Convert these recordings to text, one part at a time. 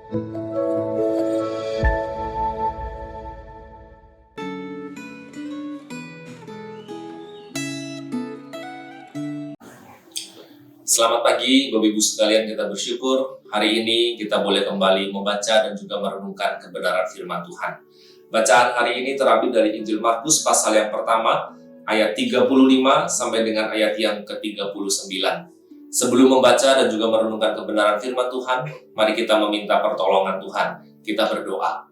Selamat pagi Bapak Ibu sekalian, kita bersyukur hari ini kita boleh kembali membaca dan juga merenungkan kebenaran firman Tuhan. Bacaan hari ini terambil dari Injil Markus pasal yang pertama ayat 35 sampai dengan ayat yang ke-39. Sebelum membaca dan juga merenungkan kebenaran firman Tuhan, mari kita meminta pertolongan Tuhan. Kita berdoa.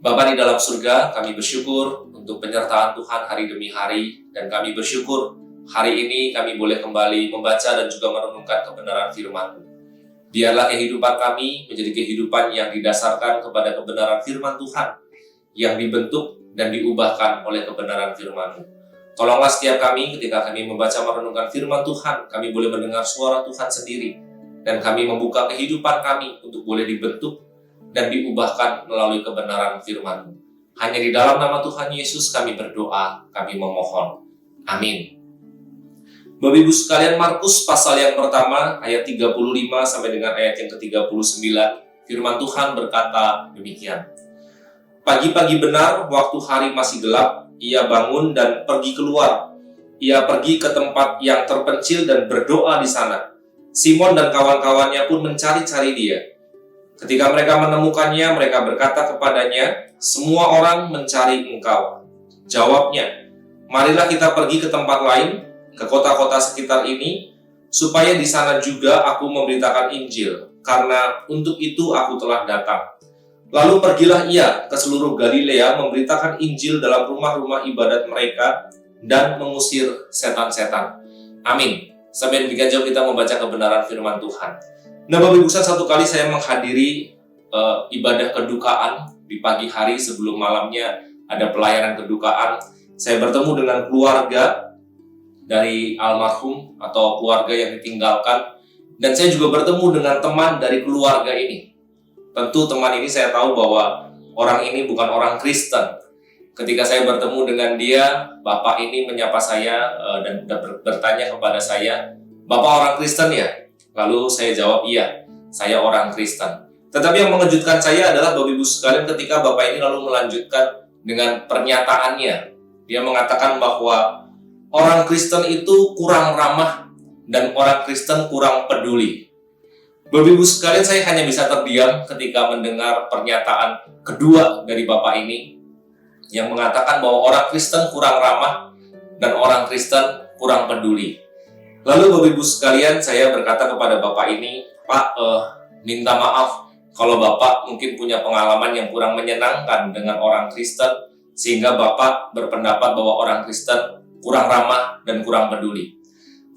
Bapa di dalam surga, kami bersyukur untuk penyertaan Tuhan hari demi hari, dan kami bersyukur hari ini kami boleh kembali membaca dan juga merenungkan kebenaran firman-Mu. Biarlah kehidupan kami menjadi kehidupan yang didasarkan kepada kebenaran firman Tuhan, yang dibentuk dan diubahkan oleh kebenaran firman-Mu. Tolonglah setiap kami ketika kami membaca merenungkan firman Tuhan, kami boleh mendengar suara Tuhan sendiri, dan kami membuka kehidupan kami untuk boleh dibentuk dan diubahkan melalui kebenaran firman-Mu. Hanya di dalam nama Tuhan Yesus kami berdoa, kami memohon. Amin. Bapak Ibu sekalian, Markus pasal yang pertama ayat 35 sampai dengan ayat yang ke-39, firman Tuhan berkata demikian. Pagi-pagi benar, waktu hari masih gelap, ia bangun dan pergi keluar. Ia pergi ke tempat yang terpencil dan berdoa di sana. Simon dan kawan-kawannya pun mencari-cari dia. Ketika mereka menemukannya, mereka berkata kepadanya, "Semua orang mencari engkau." Jawabnya, "Marilah kita pergi ke tempat lain, ke kota-kota sekitar ini, supaya di sana juga aku memberitakan Injil, karena untuk itu aku telah datang." Lalu pergilah ia ke seluruh Galilea memberitakan Injil dalam rumah-rumah ibadat mereka dan mengusir setan-setan. Amin. Sampai demikian jauh kita membaca kebenaran firman Tuhan. Nah, Bapak Ibu, satu kali saya menghadiri ibadah kedukaan di pagi hari sebelum malamnya ada pelayanan kedukaan. Saya bertemu dengan keluarga dari almarhum atau keluarga yang ditinggalkan, dan saya juga bertemu dengan teman dari keluarga ini. Tentu teman ini saya tahu bahwa orang ini bukan orang Kristen. Ketika saya bertemu dengan dia, bapak ini menyapa saya dan bertanya kepada saya, "Bapak orang Kristen ya?" Lalu saya jawab, "Iya, saya orang Kristen." Tetapi yang mengejutkan saya adalah Bapak Ibu sekalian ketika bapak ini lalu melanjutkan dengan pernyataannya. Dia mengatakan bahwa orang Kristen itu kurang ramah dan orang Kristen kurang peduli. Bapak Ibu sekalian, saya hanya bisa terdiam ketika mendengar pernyataan kedua dari Bapak ini yang mengatakan bahwa orang Kristen kurang ramah dan orang Kristen kurang peduli. Lalu Bapak Ibu sekalian, saya berkata kepada Bapak ini, "Pak, minta maaf kalau Bapak mungkin punya pengalaman yang kurang menyenangkan dengan orang Kristen, sehingga Bapak berpendapat bahwa orang Kristen kurang ramah dan kurang peduli."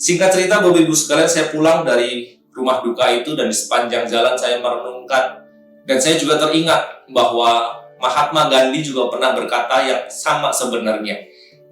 Singkat cerita Bapak Ibu sekalian, saya pulang dari rumah duka itu dan di sepanjang jalan saya merenungkan, dan saya juga teringat bahwa Mahatma Gandhi juga pernah berkata yang sama sebenarnya.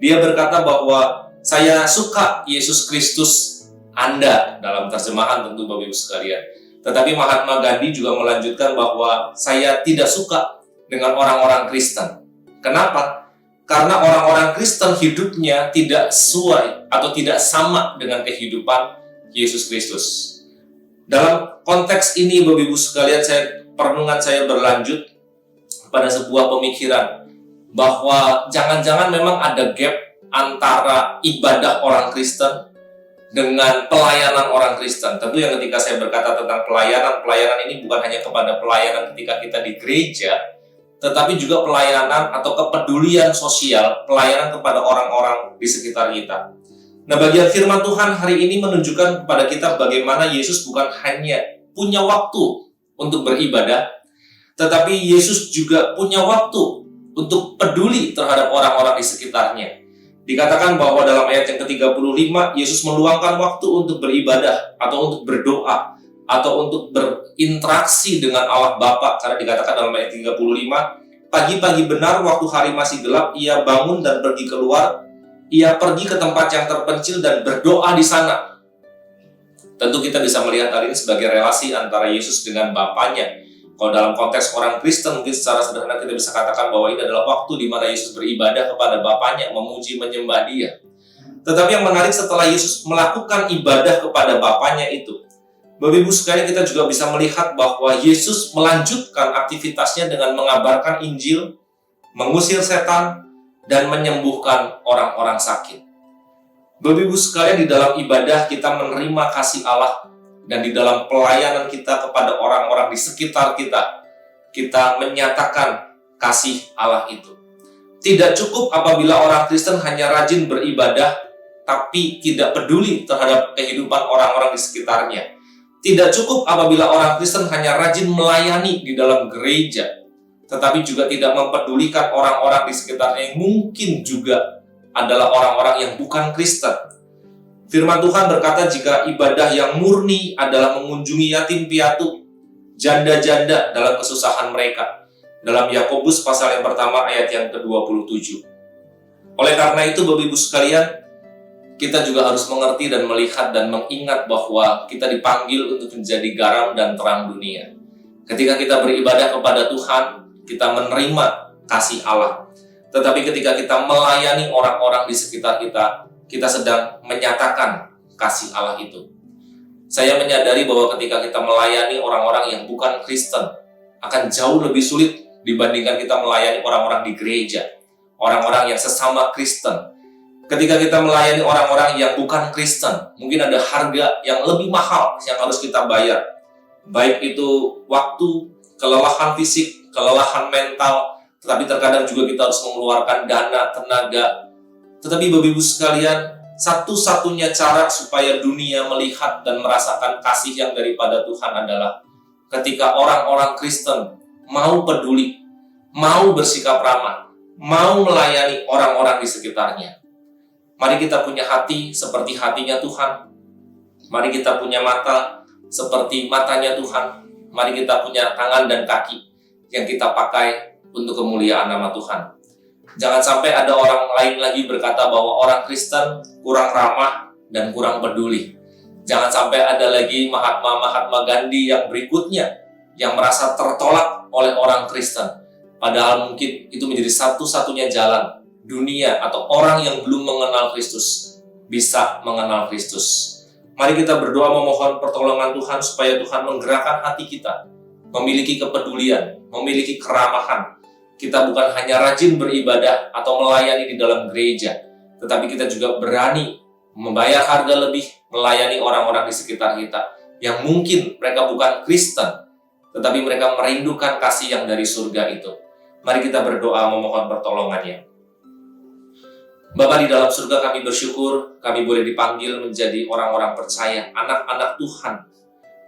Dia berkata bahwa "Saya suka Yesus Kristus Anda," dalam terjemahan tentu Bapak Ibu sekalian. Tetapi Mahatma Gandhi juga melanjutkan bahwa "Saya tidak suka dengan orang-orang Kristen." Kenapa? Karena orang-orang Kristen hidupnya tidak sesuai atau tidak sama dengan kehidupan Yesus Kristus. Dalam konteks ini Bapak Ibu sekalian, perenungan saya berlanjut pada sebuah pemikiran bahwa jangan-jangan memang ada gap antara ibadah orang Kristen dengan pelayanan orang Kristen. Tentu yang ketika saya berkata tentang pelayanan ini bukan hanya kepada pelayanan ketika kita di gereja, tetapi juga pelayanan atau kepedulian sosial, pelayanan kepada orang-orang di sekitar kita. Nah, bagian firman Tuhan hari ini menunjukkan kepada kita bagaimana Yesus bukan hanya punya waktu untuk beribadah, tetapi Yesus juga punya waktu untuk peduli terhadap orang-orang di sekitarnya. Dikatakan bahwa dalam ayat yang ke-35, Yesus meluangkan waktu untuk beribadah, atau untuk berdoa, atau untuk berinteraksi dengan Allah Bapa. Karena dikatakan dalam ayat 35, pagi-pagi benar waktu hari masih gelap, ia bangun dan pergi keluar. Ia pergi ke tempat yang terpencil dan berdoa di sana. Tentu kita bisa melihat hal ini sebagai relasi antara Yesus dengan Bapanya. Kalau dalam konteks orang Kristen, mungkin secara sederhana kita bisa katakan bahwa ini adalah waktu di mana Yesus beribadah kepada Bapanya, memuji, menyembah Dia. Tetapi yang menarik, setelah Yesus melakukan ibadah kepada Bapanya itu, Bapak Ibu sekalian, kita juga bisa melihat bahwa Yesus melanjutkan aktivitasnya dengan mengabarkan Injil, mengusir setan, dan menyembuhkan orang-orang sakit. Bapak Ibu sekalian, di dalam ibadah kita menerima kasih Allah, dan di dalam pelayanan kita kepada orang-orang di sekitar kita, kita menyatakan kasih Allah itu. Tidak cukup apabila orang Kristen hanya rajin beribadah, tapi tidak peduli terhadap kehidupan orang-orang di sekitarnya. Tidak cukup apabila orang Kristen hanya rajin melayani di dalam gereja, tetapi juga tidak mempedulikan orang-orang di sekitarnya yang mungkin juga adalah orang-orang yang bukan Kristen. Firman Tuhan berkata, jika ibadah yang murni adalah mengunjungi yatim piatu, janda-janda dalam kesusahan mereka. Dalam Yakobus pasal yang pertama ayat yang ke-27. Oleh karena itu, Bapak Ibu sekalian, kita juga harus mengerti dan melihat dan mengingat bahwa kita dipanggil untuk menjadi garam dan terang dunia. Ketika kita beribadah kepada Tuhan, kita menerima kasih Allah. Tetapi ketika kita melayani orang-orang di sekitar kita, kita sedang menyatakan kasih Allah itu. Saya menyadari bahwa ketika kita melayani orang-orang yang bukan Kristen, akan jauh lebih sulit dibandingkan kita melayani orang-orang di gereja, orang-orang yang sesama Kristen. Ketika kita melayani orang-orang yang bukan Kristen, mungkin ada harga yang lebih mahal yang harus kita bayar. Baik itu waktu, kelelahan fisik, kelelahan mental, tetapi terkadang juga kita harus mengeluarkan dana, tenaga. Tetapi Bapak Ibu sekalian, satu-satunya cara supaya dunia melihat dan merasakan kasih yang daripada Tuhan adalah ketika orang-orang Kristen mau peduli, mau bersikap ramah, mau melayani orang-orang di sekitarnya. Mari kita punya hati seperti hatinya Tuhan. Mari kita punya mata seperti matanya Tuhan. Mari kita punya tangan dan kaki yang kita pakai untuk kemuliaan nama Tuhan. Jangan sampai ada orang lain lagi berkata bahwa orang Kristen kurang ramah dan kurang peduli. Jangan sampai ada lagi Mahatma Gandhi yang berikutnya yang merasa tertolak oleh orang Kristen. Padahal mungkin itu menjadi satu-satunya jalan dunia atau orang yang belum mengenal Kristus bisa mengenal Kristus. Mari kita berdoa memohon pertolongan Tuhan supaya Tuhan menggerakkan hati kita, memiliki kepedulian, memiliki keramahan. Kita bukan hanya rajin beribadah atau melayani di dalam gereja, tetapi kita juga berani membayar harga lebih, melayani orang-orang di sekitar kita yang mungkin mereka bukan Kristen, tetapi mereka merindukan kasih yang dari surga itu. Mari kita berdoa memohon pertolongannya. Bapa di dalam surga, kami bersyukur kami boleh dipanggil menjadi orang-orang percaya, anak-anak Tuhan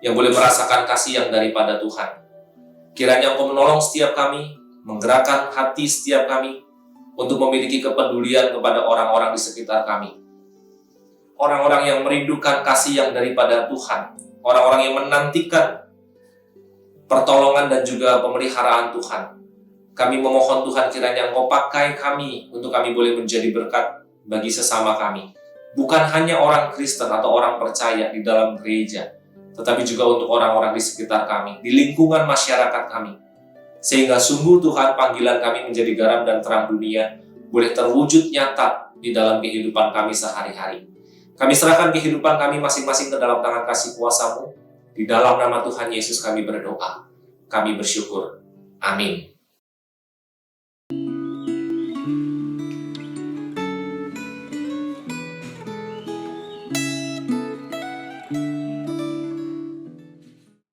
yang boleh merasakan kasih yang daripada Tuhan. Kiranya Engkau menolong setiap kami, menggerakkan hati setiap kami untuk memiliki kepedulian kepada orang-orang di sekitar kami. Orang-orang yang merindukan kasih yang daripada Tuhan, orang-orang yang menantikan pertolongan dan juga pemeliharaan Tuhan. Kami memohon Tuhan kiranya Engkau pakai kami untuk kami boleh menjadi berkat bagi sesama kami. Bukan hanya orang Kristen atau orang percaya di dalam gereja, tetapi juga untuk orang-orang di sekitar kami, di lingkungan masyarakat kami. Sehingga sungguh Tuhan, panggilan kami menjadi garam dan terang dunia boleh terwujud nyata di dalam kehidupan kami sehari-hari. Kami serahkan kehidupan kami masing-masing ke dalam tangan kasih kuasa-Mu. Di dalam nama Tuhan Yesus kami berdoa. Kami bersyukur. Amin.